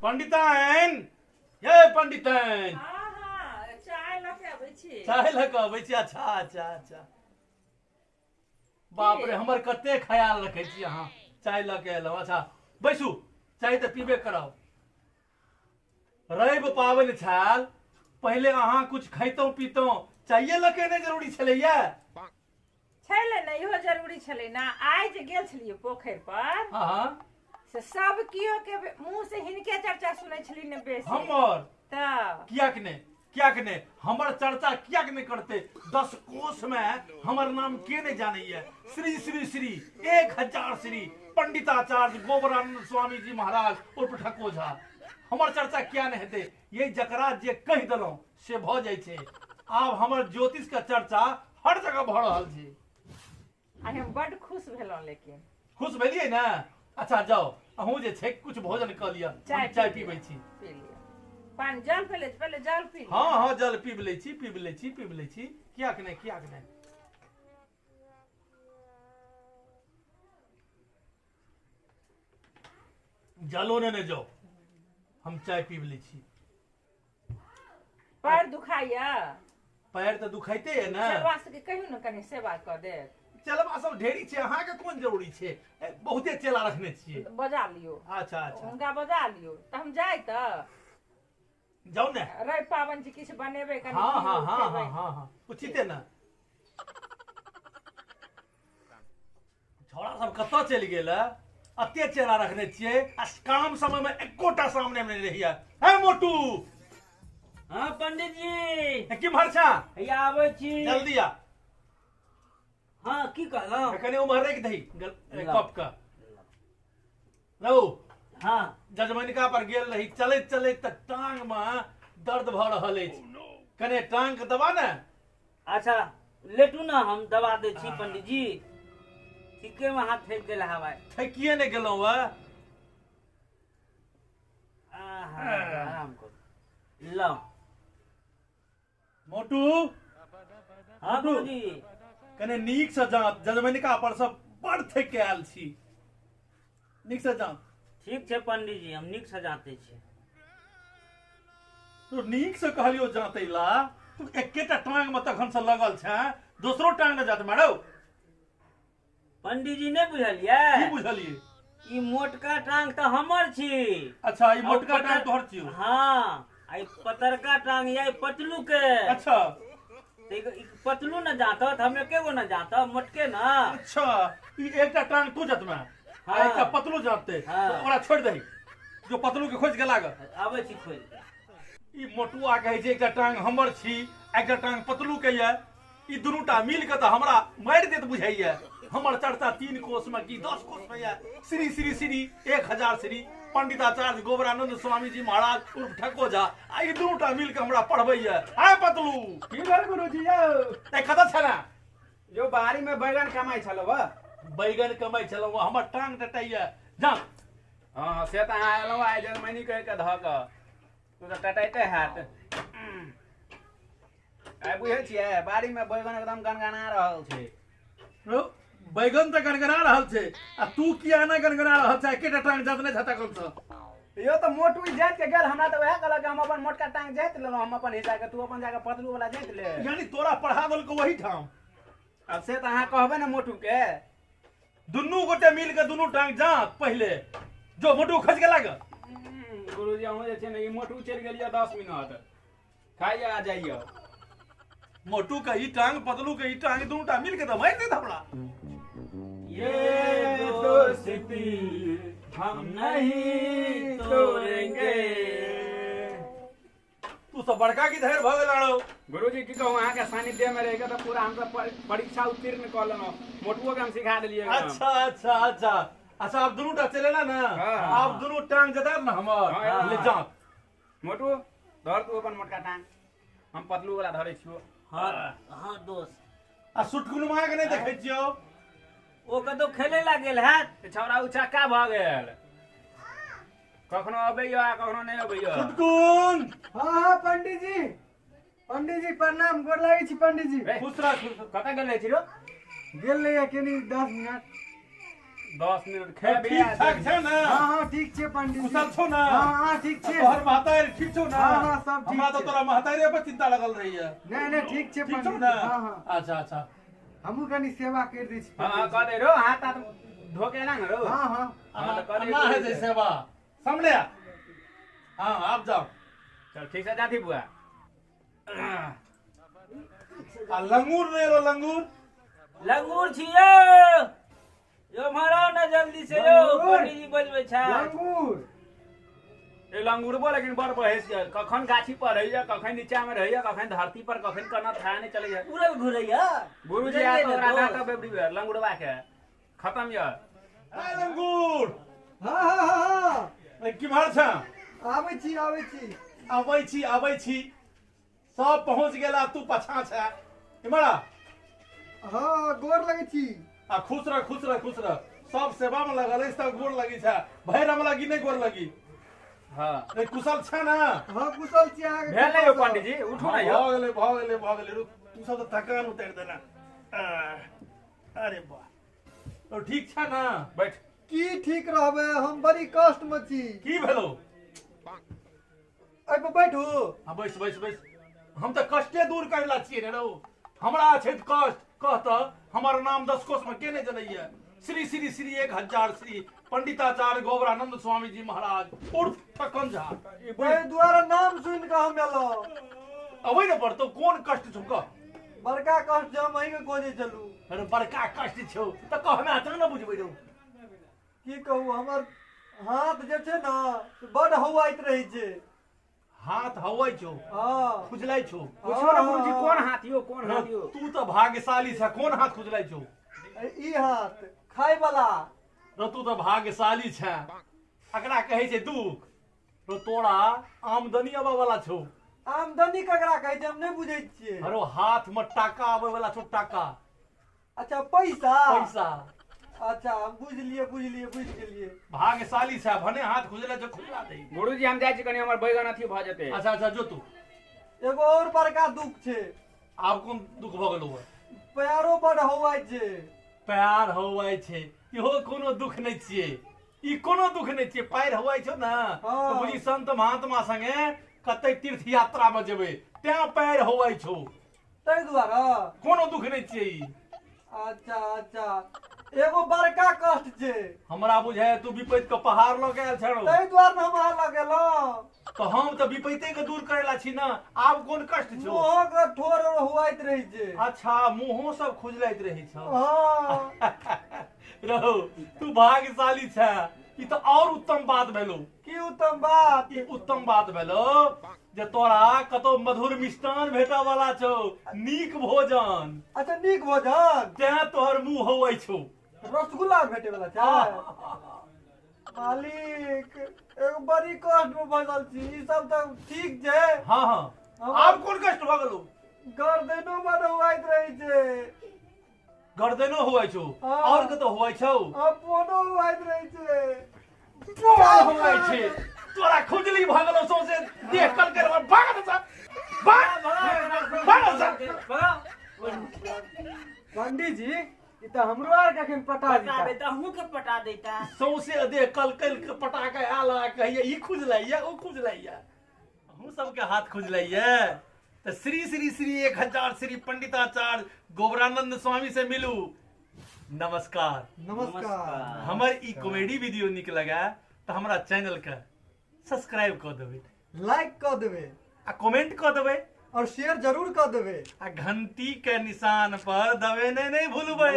पंडिताइन ये पंडिताइन चाय लऽ के आबै छी। चाय लऽ के आबै छी। अच्छा अच्छा अच्छा बाप रे हमर कते ख्याल रखै छी अहाँ। चाय लऽ के एलहुँ। अच्छा बैसू चाय तऽ पीबे कराउ। रवि पाबनि छाल पहले अहाँ कुछ खैतहुँ पीतहुँ चाइये लऽ के नहि जरूरी छलैया। छलै ने इहो जरूरी छलै ना। आइ जे गेल छलियै पोखरि पर हाँ से सब कियो के मुंह से हिनके चर्चा सुनै छली ने बेसी। हमर तऽ कियाक ने हमर चर्चा कियाक नहीं करते। 10 कोश में हमर नाम के नहीं जाने। श्री श्री श्री 1000 श्री पंडिताचार्य गोबरानंद स्वामी जी महाराज उर्फ ठको झा हमर चर्चा क्या नहीं हेते। ये जकरा जे कह दिलों से भ जाय छे। आब हमर ज्योतिष का चर्चा हर जगह भ रहल छे। आइ हम बड़ खुश भेलहुँ। लेकिन खुश भेलिए ना। अच्छा जाओ अहूँ जे छे कुछ भोजन क लिया। चाय पीबै छी। पी लिअ। पानी जल पहले जल पी लिअ। हाँ हाँ जल पीब लै छी कियाक नहीं जलो ने जाओ हम चाय पीब लै छी। पैर दुखाइया। पैर तो दुखाइते है ना। सेवा से कहियो न कनी सेवा क दे। चलबा सब ढेरी छे अहाँ के कोन जरूरी छे। बहुते चेला रखने छिए। बजा लियो। अच्छा अच्छा उनका बजा लियो त हम जाय त जाओ ने। रवि पाबन जी किछ बनेबे कनी। हाँ हाँ हाँ हाँ हाँ हाँ उचिते ना। छोड़ा सब कत्ता चल गेल। अते चेला रखने छिए आ काम समय में एकोटा सामने में नहीं रहिया। है मोटू। हाँ पंडित जी की भरछा हैया आबै छी। जल्दी आ। हाँ की कहलौं। कने उमहर रख दही कप का लो। हाँ जजमनिका पर गेल रही चलैत चलैत त टांग में दर्द भ रहल अछि। कने टांग के दबा ना। अच्छा लेटू ना हम दबा दे छी पंडित जी। ठीके में हाथ फेंक देला हवाई। ठेकिए ने गेलौं वा। आराम करू। लो मोटू हाँ गुरुजी। कने नीक से जांच। जजमनिका पर सब बड़ थक के आयल छी। नीक से जांच। ठीक छै पंडित जी हम नीक से जांचै छी। तो नीक से कहलियो जांचै ला। तू एकेटा टांग में तखन से लगल छै दोसरो टांग न जात मारो। पंडित जी ने बुझलियै। की बुझलिए। ई मोटका टांग त हमर छी। अच्छा ई मोटका टांग तोहर छियो। हाँ आई पतरका टांग ये पतलू के। अच्छा पतलू न जातत हम एके गो न जातब मोटके ना। अच्छा ई एकटा टांग तू जत में हाँ। एकटा पतलू जाते। हाँ। तो ओकरा छोड़ दही जो पतलू के खोज के लागत। आबै छी खोज। ई मोटुआ कहे छै एकटा टांग हमर छी एकटा टांग पतलू के ये। ई दुनूटा मिल के त हमरा मार देत बुझाइया। हमर चर्चा 3 कोश में की 10 कोश में ये। श्री श्री श्री 1000 श्री पंडिताचार्य गोबरानंद स्वामी जी महाराज उर्फ ठको झा आ ई दुनूटा मिल के हमरा पढ़बैया। आय पतलू की भेल गुरुजी यौ। ए कतऽ छला। जो बाड़ी में बैगन कमाई छलो बा। बैगन कमाई छलौ हमर टांग टटाइया। जा हाँ से त अहाँ एलहुँ आइ जर्मनी कहि के धऽ कऽ। तू तऽ टटाइते हैत। आइ बुझै छियै बाड़ी में बैगन एकदम गनगना रहल छै। बैगन त गनगना रहल छै आ तू किया न गनगना रहल छै। एकेटा टांग जतने छता कल से। यो तऽ मोटू जाइत के गेल हमरा तऽ वएह कहलक हम अपन मोटका टांग जाइत लेलहुँ हम अपन हिस्सा के। तू अपन जाके पतलू वाला जाइत ले। यानी तोरा पढ़ा देलको वही ठाम। अब से तऽ अहाँ कहबै ने मोटू के। दुनू गोटे मिल के दुनू टांग जा पहले जो मोटू खस के लाग। गुरुजी अहूँ जे छै ने ई मोटू चलि गेल यऽ 10 मिनट खाइए आ जाइए। मोटू का ई टांग पतलू के ई टांग दुनूटा मिल के त मार देत हमरा। ये दोस्ती हम नहीं तोड़ेंगे। तू सब बड़का की धैर्य भ गेल आरो। गुरुजी की कहूँ अहाँ के सानिध्य में रह के तो पूरा हम परीक्षा उत्तीर्ण कर लेना। मोटुओ के हम सिखा दिलिए। अच्छा अच्छा अच्छा अच्छा अब दुनूटा चलेला ना। हाँ। अब दुनू टांग जताब ना हमर। हाँ। ले जा मोटू धर तू अपन मोटका टांग हम पतलू वाला धरे छियो। हाँ हाँ दोस्त। आ सुटकुन मां के नहीं देखे छियो। ओ कतौ खेले ला गेल हैत। छौड़ा उचक्का भ गेल। कखनो अबैया कखनो नहीं अबैया। सुटकुन हाँ हाँ पंडित जी प्रणाम गोर लागै छी पंडित जी। खुश रह खुश रह। कतऽ गेल छी रो। गेल रहिए कनी 10 मिनट। 10 मिनट ठीक खेबे ठाक छै ना हाँ हाँ ठीक छे पंडित जी कुशल छौ ना हाँ हाँ ठीक छे तोहर महतारी ठीक छौ ना हाँ, हाँ, सब ठीक हमरा तो छै। तोरा महतारी पर चिंता लगल रही है नहीं नहीं ठीक छे ठीक छौ पंडित ना जी हाँ हाँ अच्छा अच्छा हमू कनी सेवा कर दी छी हां कह दे रो हाथ हाथ धोके ना रो हाँ हाँ हाँ, तो कर अन्ना है दे। जैसे बा सामने आ हाँ आप जाओ चल ठीक से जाती बुआ आ लंगूर नहीं रो लंगूर लंगूर छियो यो मारो ना जल्दी से यो लंगूर। पंडित जी बजबै छै लंगूर ए लंगुरबो लेकिन बड़ बहेस है कखन गाछी पर रहिया कखन नीचा में रहिया कखन धरती पर कखन कना थाया नहीं चले जाए उड़ल घुरैया गुरुजी आ तो ओकरा ना तब एवरीवेयर लंगुरबा के खत्म या ए लंगूर हाँ हाँ हाँ हाँ की भार छ आबै छी आबै छी सब पहुंच गेला तू पछा छ इमरा हाँ गोर लगे छी आ खुश रह सब सेवा में लगल है सब गोर लगी छ भैर हम लगी नहीं गोर लगी हां ए कुशल छ ना हाँ कुशल छी आगे भेल नहीं हो पंडित जी उठो ना यो भ गेले रुक तू सब तो थकान उतार देना अरे वाह तो ठीक छ ना बैठ की ठीक रहबे हम बड़ी कष्ट में छी की भेलो एहि पर बैठू हाँ बैस हम तो कष्टे दूर करला छिए रे रौ हमरा छै कष्ट कहत हमर नाम 10 कोश में के नहीं जनैया श्री श्री श्री 1000 श्री पंडिताचार्य गोबरानंद स्वामी जी महाराज उर्फ ठकन झा एहि द्वारा नाम सुन के हम एलो अबै न पड़तो कोन कष्ट छौ कह बड़का कष्ट जे हम अहीं के खोजे चलू अरे बड़का कष्ट छौ त कहमे त न बुझबै रौ की कहू हमर हाथ जे छै ना बड हवाइत रही छै हाथ हवै छौ हाँ खुजलै छौ पूछो ना गुरुजी कौन हाथ यो कौन हाथ यो तू तो भाग्यशाली छ कोन हाथ खुजलै छौ ई हाथ खाय वाला रो तू तो भाग्यशाली छ अकरा कहै छै दुख रो तोरा आमदनी आबै वाला छौ आमदनी ककरा कहै छै हम नहीं बुझै छियै अरो हाथ में टाका आबै वाला छौ टाका अच्छा पैसा पैसा अच्छा हम बुझ गेलिए भाग्यशाली छ भने हाथ खुजलै छौ खुजला दे गुरुजी हम जाय छी कनी हमर बैगन अथी भ जेते अच्छा जो तू एगो और बड़का दुख छै आब कोन दुख भ गेलौ पैरो बड हवाइ छै पैर हवाई छै इहो कोनो दुख नहीं छिए ई कोनो दुख नहीं छिए पैर हवाई छौ ना हाँ। तो बुझी संत महात्मा संगे कतै तीर्थ यात्रा में जेबै त्या पैर हवाई छौ ताहि दुआरे कोनो दुख नहीं छिए ई अच्छा अच्छा एगो बड़का कष्ट छै हमरा बुझाय तू विपैत के पहाड़ ल गेल छौ ताहि दुआरे न हम अहाँ लगेलहुँ तो हम तो विपैते के दूर करेला छी ना आब कोन कष्ट छौ मुँह के ठोर हुआइत रही छै अच्छा मुंहो सब खुजलैत रही छौ हाँ रहो तू भाग्यशाली छ ई तो और उत्तम बात भेलो की उत्तम बात ई उत्तम बात भेलो जे तोरा कतो मधुर मिष्टान भेटा वाला छौ नीक भोजन अच्छा नीक भोजन तें तोहर मुंह होवै छौ रसगुल्ला भेटे वाला छै मालिक एगो बड़ी कष्ट में फंसल छी ई सब तो ठीक छै हाँ हाँ आब कोन कष्ट भ गेलो गर्दनो बड हुआइत रही छै गर्दनो होवै छौ हाँ। और कतो होवै छौ अपनो हुआइत रही छै बोल होवै छै तोरा खुजली भ गेलो सौसे देख कल कर भाग जा भाग जा पंडित जी ई तो हमरो आर के अखन पटा पटा दिता देता हूँ के पटा देता सौसे देख कल के पटाके आल कहिए ई खुजलैया ओ खुजलैया हम सबके हाथ खुजलैया तो श्री श्री श्री 1000 श्री पंडिताचार्य गोबरानंद स्वामी से मिलू नमस्कार नमस्कार हमर ई कॉमेडी वीडियो निक लगा तो हमारा चैनल के सब्सक्राइब कर देबै लाइक कर देबै आ कमेंट कर देबै और शेयर जरूर कर देबै आ घंटी के निशान पर दबेने नहीं भूलबै